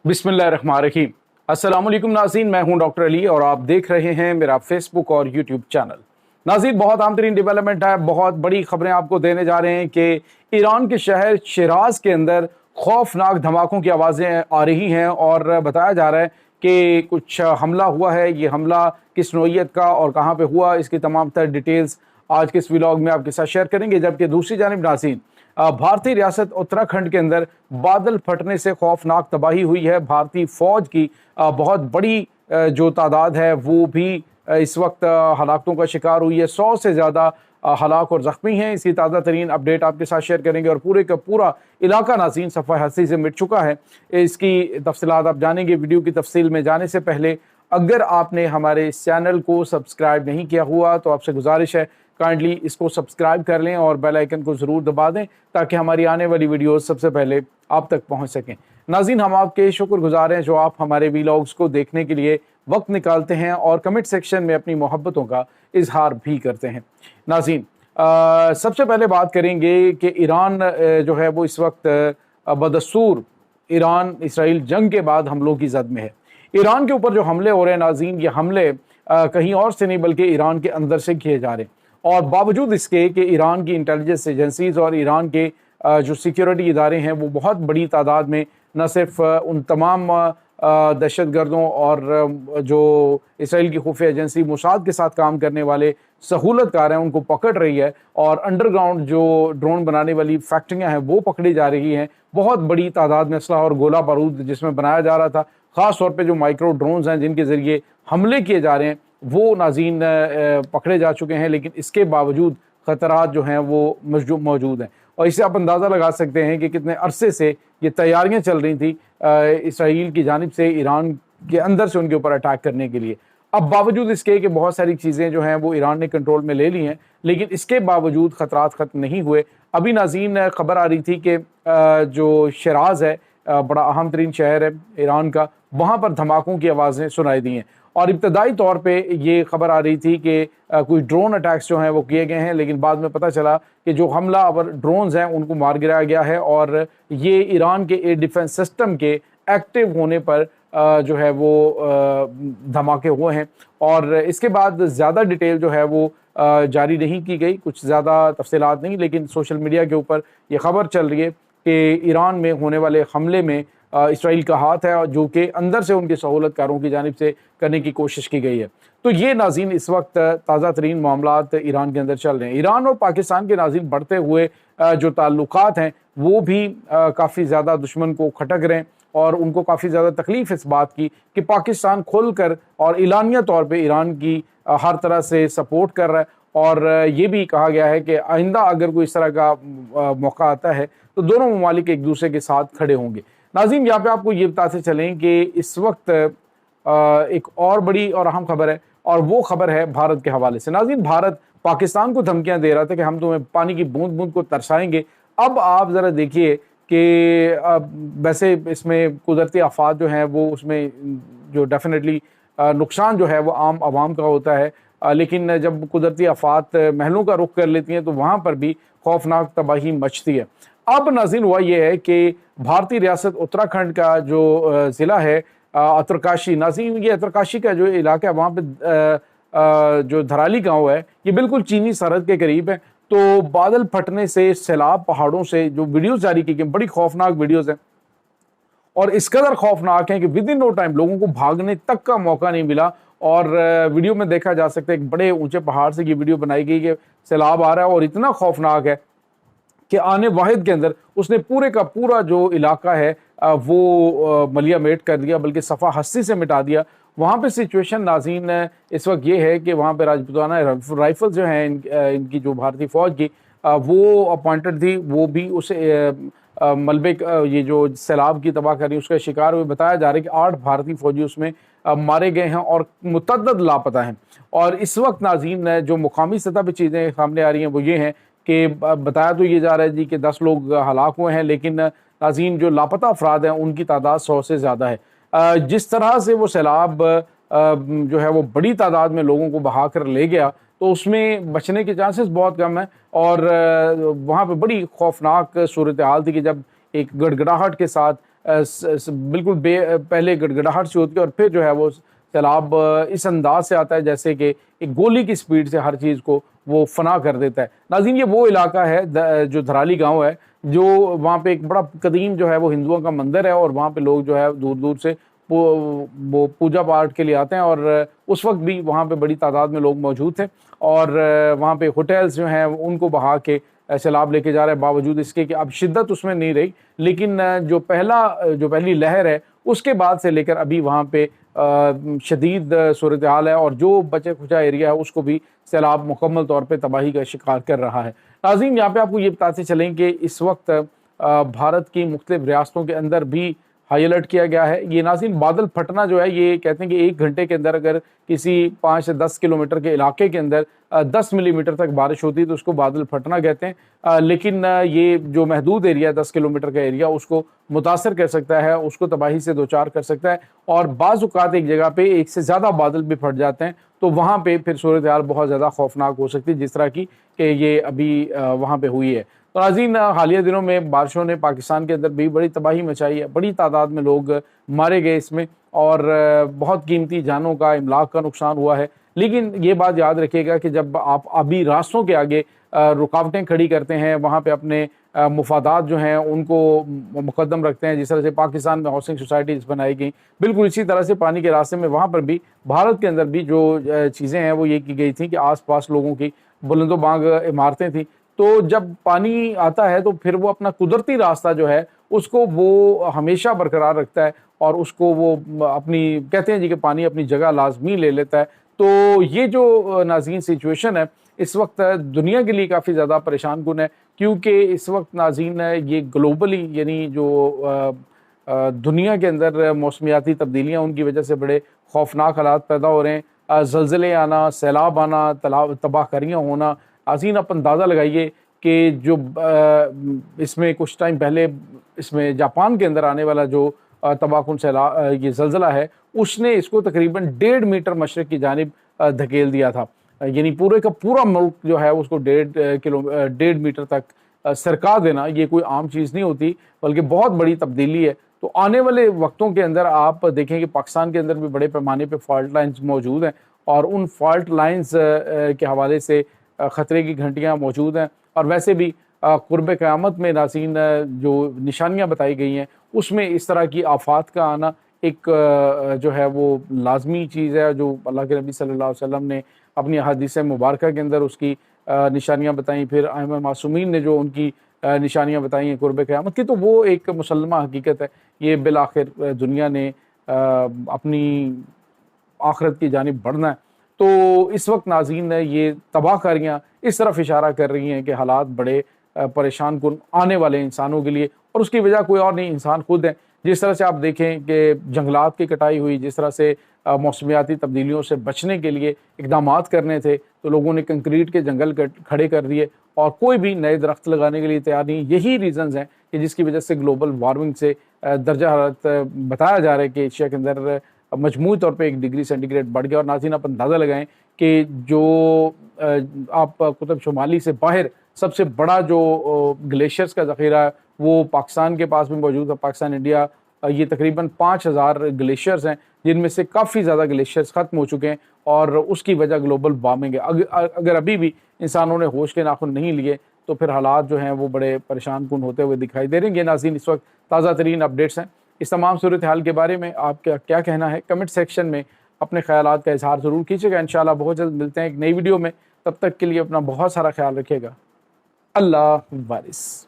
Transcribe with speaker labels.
Speaker 1: बिस्मिल्लाहिर्रहमानिर्रहीम। अस्सलाम वालेकुम नाज़रीन, मैं हूं डॉक्टर अली और आप देख रहे हैं मेरा फेसबुक और यूट्यूब चैनल। नाज़रीन, बहुत अहम तरीन डेवलपमेंट है, बहुत बड़ी खबरें आपको देने जा रहे हैं कि ईरान के शहर शिराज के अंदर खौफनाक धमाकों की आवाज़ें आ रही हैं और बताया जा रहा है कि कुछ हमला हुआ है। ये हमला किस नौइयत का और कहाँ पे हुआ, इसकी तमाम तर डिटेल्स आज के इस व्लॉग में आपके साथ शेयर करेंगे। जबकि दूसरी जानिब नाज़रीन, भारतीय रियासत उत्तराखंड के अंदर बादल फटने से खौफनाक तबाही हुई है। भारतीय फौज की बहुत बड़ी जो तादाद है वो भी इस वक्त हलाकतों का शिकार हुई है। 100 से ज़्यादा हलाक और ज़ख्मी हैं। इसकी ताज़ा तरीन अपडेट आपके साथ शेयर करेंगे और पूरे का पूरा इलाका नाज़रीन सफ़ा हस्ती से मिट चुका है। इसकी तफसीलात आप जानेंगे। वीडियो की तफसील में जाने से पहले अगर आपने हमारे इस चैनल को सब्सक्राइब नहीं किया हुआ तो आपसे गुजारिश है काइंडली इसको सब्सक्राइब कर लें और बेल आइकन को ज़रूर दबा दें ताकि हमारी आने वाली वीडियोस सबसे पहले आप तक पहुंच सकें। नाज़रीन, हम आपके शुक्रगुजार हैं जो आप हमारे वीलॉग्स को देखने के लिए वक्त निकालते हैं और कमेंट सेक्शन में अपनी मोहब्बतों का इजहार भी करते हैं। नाज़रीन, सबसे पहले बात करेंगे कि ईरान जो है वो इस वक्त बदस्तूर ईरान इसराइल जंग के बाद हमलों की जद में है। ईरान के ऊपर जो हमले हो रहे हैं नाज़रीन, ये हमले कहीं और से नहीं बल्कि ईरान के अंदर से किए जा रहे हैं। और बावजूद इसके कि ईरान की इंटेलिजेंस एजेंसीज और ईरान के जो सिक्योरिटी इदारे हैं वो बहुत बड़ी तादाद में न सिर्फ उन तमाम दहशत गर्दों और जो इसराइल की खुफिया एजेंसी मोसाद के साथ काम करने वाले सहूलतकार हैं उनको पकड़ रही है और अंडरग्राउंड जो ड्रोन बनाने वाली फैक्ट्रियां हैं वो पकड़ी जा रही हैं। बहुत बड़ी तादाद में असला और गोला बारूद जिसमें बनाया जा रहा था, ख़ास तौर पे जो माइक्रो ड्रोन्स हैं जिनके ज़रिए हमले किए जा रहे हैं वो नाज़रीन पकड़े जा चुके हैं। लेकिन इसके बावजूद ख़तरात जो हैं वो मौजूद हैं और इससे आप अंदाज़ा लगा सकते हैं कि कितने अरसे से ये तैयारियां चल रही थी इसराइल की जानिब से ईरान के अंदर से उनके ऊपर अटैक करने के लिए। अब बावजूद इसके कि बहुत सारी चीज़ें जो हैं वो ईरान ने कंट्रोल में ले ली हैं, लेकिन इसके बावजूद ख़तरात ख़त्म नहीं हुए। अभी नाज़रीन खबर आ रही थी कि जो शिराज है, बड़ा अहम तरीन शहर है ईरान का, वहाँ पर धमाकों की आवाज़ें सुनाई दी हैं और इब्तदाई तौर पे ये खबर आ रही थी कि कुछ ड्रोन अटैक्स जो हैं वो किए गए हैं, लेकिन बाद में पता चला कि जो हमलावर ड्रोन्स हैं उनको मार गिराया गया है और ये ईरान के एयर डिफेंस सिस्टम के एक्टिव होने पर जो है वो धमाके हुए हैं। और इसके बाद ज़्यादा डिटेल जो है वो जारी नहीं की गई, कुछ ज़्यादा तफसीलात नहीं, लेकिन सोशल मीडिया के ऊपर ये खबर चल रही है कि ईरान में होने वाले हमले में इसराइल का हाथ है जो कि अंदर से उनके सहूलतकारों की जानिब से करने की कोशिश की गई है। तो ये नाज़रीन इस वक्त ताज़ा तरीन मामलात ईरान के अंदर चल रहे हैं। ईरान और पाकिस्तान के नाज़रीन बढ़ते हुए जो ताल्लुकात हैं वो भी काफ़ी ज़्यादा दुश्मन को खटक रहे हैं और उनको काफ़ी ज़्यादा तकलीफ़ इस बात की कि पाकिस्तान खुल कर और एलानिया तौर पर ईरान की हर तरह से सपोर्ट कर रहा है। और ये भी कहा गया है कि आइंदा अगर कोई इस तरह का मौका आता है तो दोनों ममालिक एक दूसरे के साथ खड़े होंगे। नाज़रीन, यहाँ पे आपको ये बताते चलें कि इस वक्त एक और बड़ी और अहम खबर है और वो खबर है भारत के हवाले से। नाज़रीन, भारत पाकिस्तान को धमकियां दे रहा था कि हम तुम्हें पानी की बूंद बूंद को तरसाएंगे। अब आप ज़रा देखिए कि वैसे इसमें कुदरती आफात जो हैं वो उसमें जो डेफिनेटली नुकसान जो है वो आम आवाम का होता है, लेकिन जब कुदरती आफात महलों का रुख कर लेती हैं तो वहाँ पर भी खौफनाक तबाही मचती है। अब नाज़रीन हुआ ये है कि भारतीय रियासत उत्तराखंड का जो ज़िला है उत्तरकाशी, नाज़रीन ये उत्तरकाशी का जो इलाका है वहाँ पे जो धराली गांव है ये बिल्कुल चीनी सरहद के करीब है। तो बादल फटने से, सैलाब, पहाड़ों से जो वीडियोज़ जारी की गई बड़ी खौफनाक वीडियोज़ हैं और इस कदर खौफनाक हैं कि विद इन नो टाइम लोगों को भागने तक का मौका नहीं मिला। और वीडियो में देखा जा सकता है एक बड़े ऊंचे पहाड़ से ये वीडियो बनाई गई कि सैलाब आ रहा है और इतना खौफनाक है कि आने वाहिद के अंदर उसने पूरे का पूरा जो इलाका है वो मलिया मेट कर दिया, बल्कि सफ़ा हस्ती से मिटा दिया। वहाँ पे सिचुएशन नाज़रीन इस वक्त ये है कि वहाँ पे राजपूताना राइफल्स जो हैं इनकी जो भारतीय फ़ौज की वो अपॉइंटेड थी, वो भी उस मलबे ये जो सैलाब की तबाहकारी उसका शिकार हुए। बताया जा रहा है कि 8 भारतीय फौजी उसमें मारे गए हैं और मुतअद्दिद लापता हैं। और इस वक्त नाज़रीन जो मुकामी सतह पर चीज़ें सामने आ रही हैं वो ये हैं कि बताया तो ये जा रहा है जी कि 10 लोग हलाक हुए हैं, लेकिन नाज़रीन जो लापता अफराद हैं उनकी तादाद 100 से ज़्यादा है। जिस तरह से वो सैलाब जो है वो बड़ी तादाद में लोगों को बहा कर ले गया तो उसमें बचने के चांसेस बहुत कम हैं। और वहाँ पे बड़ी खौफनाक सूरत हाल थी कि जब एक गड़गड़ाहट के साथ بالکل پہلے گڑگڑاہٹ سے ہوتی ہے اور پھر جو ہے وہ سیلاب اس انداز سے آتا ہے جیسے کہ ایک گولی کی سپیڈ سے ہر چیز کو وہ فنا کر دیتا ہے۔ ناظرین یہ وہ علاقہ ہے جو دھرالی گاؤں ہے، جو وہاں پہ ایک بڑا قدیم جو ہے وہ ہندوؤں کا مندر ہے، اور وہاں پہ لوگ جو ہے دور دور سے وہ پوجا پاٹ کے لیے آتے ہیں، اور اس وقت بھی وہاں پہ بڑی تعداد میں لوگ موجود تھے، اور وہاں پہ ہوٹلز جو ہیں ان کو بہا کے سیلاب لے کے جا رہے ہیں، باوجود اس کے کہ اب شدت اس میں نہیں رہی، لیکن جو پہلی لہر ہے اس کے بعد سے لے کر ابھی وہاں پہ شدید صورتحال ہے، اور جو بچے کھچا ایریا ہے اس کو بھی سیلاب مکمل طور پہ تباہی کا شکار کر رہا ہے۔ ناظرین یہاں پہ آپ کو یہ بتاتے چلیں کہ اس وقت بھارت کی مختلف ریاستوں کے اندر بھی ہائی الرٹ کیا گیا ہے۔ یہ ناظرین بادل پھٹنا جو ہے یہ کہتے ہیں کہ 1 گھنٹے کے اندر اگر کسی 5 سے 10 کلومیٹر کے علاقے کے اندر 10 ملی میٹر تک بارش ہوتی ہے تو اس کو بادل پھٹنا کہتے ہیں، لیکن یہ جو محدود ایریا 10 کلومیٹر کا ایریا اس کو متاثر کر سکتا ہے، اس کو تباہی سے دوچار کر سکتا ہے، اور بعض اوقات ایک جگہ پہ ایک سے زیادہ بادل بھی پھٹ جاتے ہیں تو وہاں پہ پھر صورتحال بہت زیادہ خوفناک ہو سکتی ہے، جس طرح کی کہ یہ ابھی وہاں پہ ہوئی ہے۔ تو ناظرین حالیہ دنوں میں بارشوں نے پاکستان کے اندر بھی بڑی تباہی مچائی ہے، بڑی تعداد میں لوگ مارے گئے اس میں، اور بہت قیمتی جانوں کا املاک کا نقصان ہوا ہے۔ لیکن یہ بات یاد رکھیے گا کہ جب آپ ابھی راستوں کے آگے رکاوٹیں کھڑی کرتے ہیں، وہاں پہ اپنے مفادات جو ہیں ان کو مقدم رکھتے ہیں، جس طرح سے پاکستان میں ہاؤسنگ سوسائٹیز بنائی گئیں، بالکل اسی طرح سے پانی کے راستے میں وہاں پر بھی بھارت کے اندر بھی جو چیزیں ہیں وہ یہ کی گئی تھیں کہ آس پاس لوگوں کی بلند و بانگ عمارتیں تھیں، تو جب پانی آتا ہے تو پھر وہ اپنا قدرتی راستہ جو ہے اس کو وہ ہمیشہ برقرار رکھتا ہے، اور اس کو وہ اپنی کہتے ہیں جی کہ پانی اپنی جگہ لازمی لے لیتا ہے۔ تو یہ جو ناظرین سچویشن ہے اس وقت دنیا کے لیے کافی زیادہ پریشان کن ہے، کیونکہ اس وقت ناظرین یہ گلوبلی یعنی جو دنیا کے اندر موسمیاتی تبدیلیاں ان کی وجہ سے بڑے خوفناک حالات پیدا ہو رہے ہیں، زلزلے آنا، سیلاب آنا، تباہ کاریاں ہونا۔ ناظرین آپ اندازہ لگائیے کہ جو اس میں کچھ ٹائم پہلے اس میں جاپان کے اندر آنے والا جو تباہ کن یہ زلزلہ ہے اس نے اس کو تقریباً 1.5 میٹر مشرق کی جانب دھکیل دیا تھا، یعنی پورے کا پورا ملک جو ہے اس کو 1.5 میٹر تک سرکا دینا یہ کوئی عام چیز نہیں ہوتی، بلکہ بہت بڑی تبدیلی ہے۔ تو آنے والے وقتوں کے اندر آپ دیکھیں کہ پاکستان کے اندر بھی بڑے پیمانے پہ فالٹ لائنز موجود ہیں، اور ان فالٹ لائنز کے حوالے سے خطرے کی گھنٹیاں موجود ہیں، اور ویسے بھی قرب قیامت میں ناظرین جو نشانیاں بتائی گئی ہیں اس میں اس طرح کی آفات کا آنا ایک جو ہے وہ لازمی چیز ہے، جو اللہ کے نبی صلی اللہ علیہ وسلم نے اپنی احادیث مبارکہ کے اندر اس کی نشانیاں بتائیں، پھر ائمہ معصومین نے جو ان کی نشانیاں بتائی ہیں قرب قیامت کی، تو وہ ایک مسلمہ حقیقت ہے۔ یہ بالآخر دنیا نے اپنی آخرت کی جانب بڑھنا ہے۔ تو اس وقت ناظرین یہ تباہ کاریاں اس طرف اشارہ کر رہی ہیں کہ حالات بڑے پریشان کن آنے والے انسانوں کے لیے، اور اس کی وجہ کوئی اور نہیں، انسان خود ہے۔ جس طرح سے آپ دیکھیں کہ جنگلات کی کٹائی ہوئی، جس طرح سے موسمیاتی تبدیلیوں سے بچنے کے لیے اقدامات کرنے تھے تو لوگوں نے کنکریٹ کے جنگل کھڑے کر دیے، اور کوئی بھی نئے درخت لگانے کے لیے تیار نہیں۔ یہی ریزنز ہیں کہ جس کی وجہ سے گلوبل وارمنگ سے درجہ حرارت بتایا جا رہا ہے کہ ایشیا کے اندر مجموعی طور پہ 1 ڈگری سینٹی گریڈ بڑھ گیا۔ اور ناظرین آپ اندازہ لگائیں کہ جو آپ قطب شمالی سے باہر سب سے بڑا جو گلیشیئرز کا ذخیرہ ہے وہ پاکستان کے پاس بھی موجود ہے، پاکستان انڈیا، یہ تقریباً 5000 گلیشیئرز ہیں، جن میں سے کافی زیادہ گلیشیئرز ختم ہو چکے ہیں، اور اس کی وجہ گلوبل وارمنگ ہے۔ اگر ابھی بھی انسانوں نے ہوش کے ناخن نہیں لیے تو پھر حالات جو ہیں وہ بڑے پریشان کن ہوتے ہوئے دکھائی دے رہے ہیں۔ یہ ناظرین اس وقت تازہ ترین اپڈیٹس ہیں۔ اس تمام صورتحال کے بارے میں آپ کا کیا کہنا ہے؟ کمنٹ سیکشن میں اپنے خیالات کا اظہار ضرور کیجیے گا۔ انشاءاللہ بہت جلد ملتے ہیں ایک نئی ویڈیو میں، تب تک کے لیے اپنا بہت سارا خیال رکھیے گا۔ اللہ حافظ۔